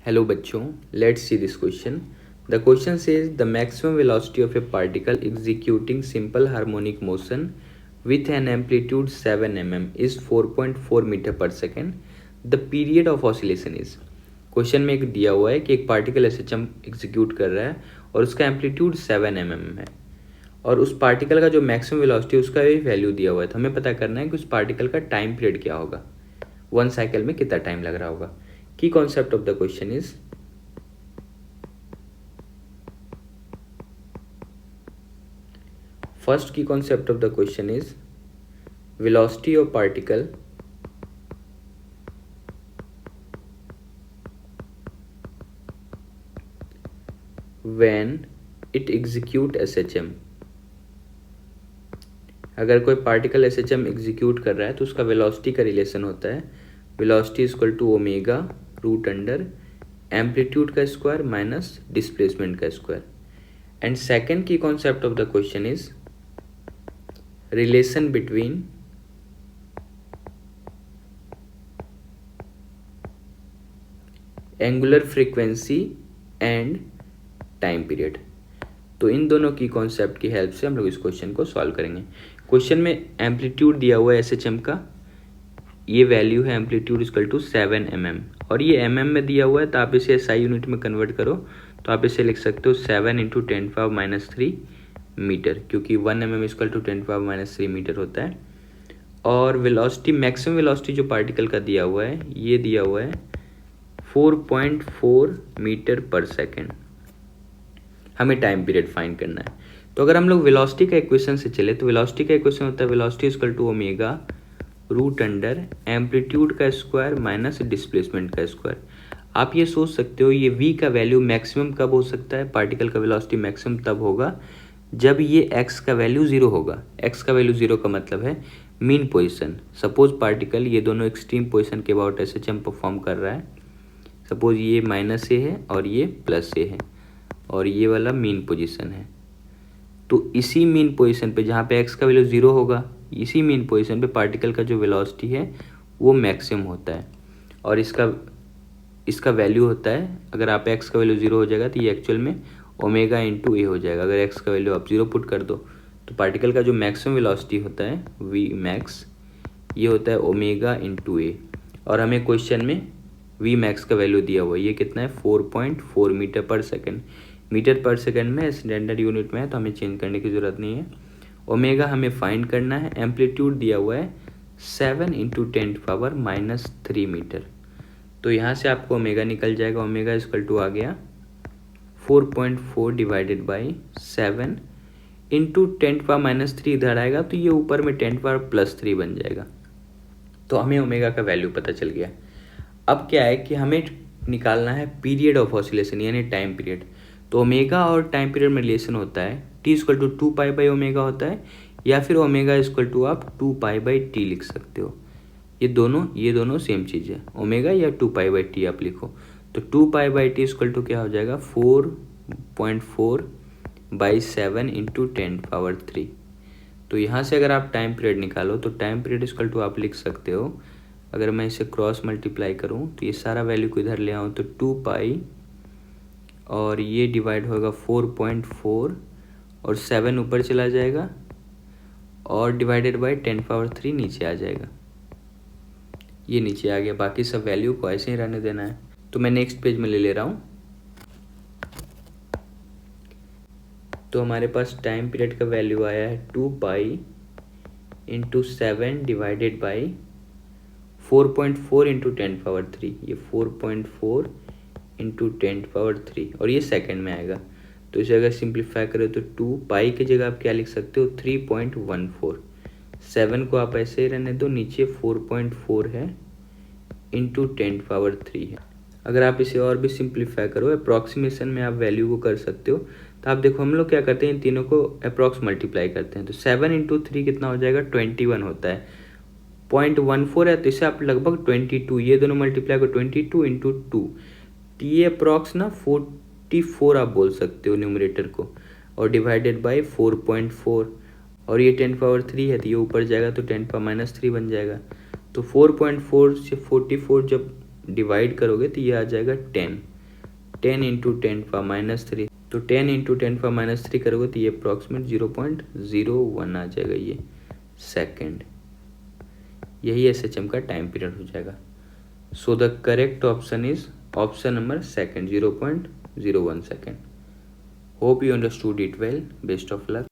Hello बच्चों, let's see this question. The question says the maximum velocity of a particle executing simple harmonic motion with an amplitude 7 mm is 4.4 metre पर second. The period of oscillation is. Question में एक दिया हुआ है कि एक particle SHM execute कर रहा है और उसका एम्पलीट्यूड 7 mm है और उस पार्टिकल का जो मैक्सिमम वेलोसिटी उसका भी वैल्यू दिया हुआ है. तो हमें पता करना है कि उस पार्टिकल का टाइम पीरियड क्या होगा, वन साइकिल में कितना टाइम लग रहा होगा. Key concept of the question is first key concept of the question is velocity of particle when it execute SHM. अगर कोई पार्टिकल SHM एग्जीक्यूट कर रहा है तो उसका वेलोसिटी का रिलेशन होता है velocity equal to omega root under amplitude का स्क्वायर माइनस डिस्प्लेसमेंट का स्क्वायर. एंड सेकेंड की concept of the question is relation between angular frequency and time period. तो इन दोनों की कॉन्सेप्ट की हेल्प से हम लोग इस क्वेश्चन को सॉल्व करेंगे. क्वेश्चन में एम्पलीट्यूड दिया हुआ है एसएचएम का, ये वैल्यू है एम्पलीट्यूड इक्वल टू 7 mm और ये mm में दिया हुआ है. तो आप इसे एसआई यूनिट में कन्वर्ट करो तो आप इसे लिख सकते हो 7 इंटू 10⁻³ मीटर, क्योंकि 1 mm इक्वल टू 10⁻³ मीटर होता है. और वेलोसिटी, मैक्सिमम वेलोसिटी जो पार्टिकल का दिया हुआ है ये दिया हुआ है 4.4 मीटर पर सेकेंड. हमें टाइम पीरियड फाइंड करना है. तो अगर हम लोग वेलोसिटी का इक्वेशन से चले तो वेलोसिटी का इक्वेशन होता है velocity equal to omega root under amplitude का स्क्वायर माइनस डिस्प्लेसमेंट का स्क्वायर. आप ये सोच सकते हो ये v का वैल्यू मैक्सिमम कब हो सकता है, पार्टिकल का वेलोसिटी मैक्सिमम तब होगा जब ये x का वैल्यू 0 होगा. x का वैल्यू 0 का मतलब है मीन पोजीशन. सपोज पार्टिकल ये दोनों एक्सट्रीम पोजीशन के अबाउट एसएचएम परफॉर्म कर रहा है. सपोज ये माइनस ए है और ये प्लस ए है और ये वाला मीन पोजीशन है. तो इसी मीन पोजीशन पे जहाँ पे x का वैल्यू 0 होगा, इसी मीन पोजीशन पे पार्टिकल का जो वेलोसिटी है वो मैक्सिमम होता है. और इसका वैल्यू होता है, अगर आप x का वैल्यू 0 हो जाएगा तो ये एक्चुअल में ओमेगा इंटू ए हो जाएगा. अगर x का वैल्यू आप 0 पुट कर दो तो पार्टिकल का जो मैक्सिमम वेलोसिटी होता है v मैक्स, ये होता है ओमेगा इंटू ए. और हमें क्वेश्चन में v मैक्स का वैल्यू दिया हुआ है, ये कितना है 4.4 मीटर पर सेकेंड. मीटर पर सेकेंड में स्टैंडर्ड यूनिट में है तो हमें चेंज करने की ज़रूरत नहीं है. ओमेगा हमें फाइंड करना है. एम्पलीट्यूड दिया हुआ है 7 इंटू 10⁻³ मीटर. तो यहाँ से आपको ओमेगा निकल जाएगा. ओमेगा इक्वल टू आ गया 4.4 डिवाइडेड बाई 7 इंटू 10⁻³ इधर आएगा तो ये ऊपर में 10⁻+3 बन जाएगा. तो हमें ओमेगा का वैल्यू पता चल गया. अब क्या है कि हमें निकालना है पीरियड ऑफ ऑसिलेशन यानी टाइम पीरियड. तो ओमेगा और टाइम पीरियड में रिलेशन होता है t इक्वल टू 2π/ω होता है, या फिर ओमेगा इक्वल टू आप 2π/t लिख सकते हो. ये दोनों सेम चीज़ है, ओमेगा या 2π/t आप लिखो. तो 2π/t इक्वल टू क्या हो जाएगा 4.4/7 इंटू 10⁻³ तो यहाँ से अगर आप टाइम पीरियड निकालो तो टाइम पीरियड इक्वल टू आप लिख सकते हो, अगर मैं इसे क्रॉस मल्टीप्लाई करूँ तो ये सारा वैल्यू को इधर ले आऊँ तो 2π और ये डिवाइड होगा 4.4 और 7 ऊपर चला जाएगा और डिवाइडेड बाय 10⁻³ नीचे आ जाएगा. ये नीचे आ गया. बाकी सब वैल्यू को ऐसे ही रहने देना है. तो मैं नेक्स्ट पेज में ले रहा हूँ. तो हमारे पास टाइम पीरियड का वैल्यू आया है 2π इंटू 7 डिवाइडेड बाई 4.4 इंटू 10⁻³ ये 4.4 इंटू 10⁻³ और ये सेकंड में आएगा. तो इसे अगर सिंप्लीफाई करें तो 2π की जगह आप क्या लिख सकते हो 3.14. 7 को आप ऐसे ही रहने दो, नीचे 4.4 है इंटू 10⁻³ है. अगर आप इसे और भी सिंप्लीफाई करो अप्रॉक्सीमेशन में आप वैल्यू को कर सकते हो. तो आप देखो हम लोग क्या करते हैं, इन तीनों को अप्रॉक्स मल्टीप्लाई करते हैं. तो 7 इंटू 3 कितना हो जाएगा 21 होता है. 0.14 है तो इसे आप लगभग 22, ये दोनों मल्टीप्लाई को 22 इंटू 2, ये अप्रॉक्स ना 44 आप बोल सकते हो न्यूमरेटर को, और डिवाइडेड बाई 4.4 और ये 10⁻³ है तो ये ऊपर जाएगा तो 10⁻³ बन जाएगा. तो 4.4 से 44 जब डिवाइड करोगे तो ये आ जाएगा 10. 10 इंटू 10⁻³ तो 10 इंटू 10⁻³ करोगे तो ये अप्रॉक्सीमेट 0.01 आ जाएगा ये सेकेंड। यही SHM का टाइम पीरियड हो जाएगा। So the correct option is option number second, 0.01 second. Hope you understood it well. Best of luck.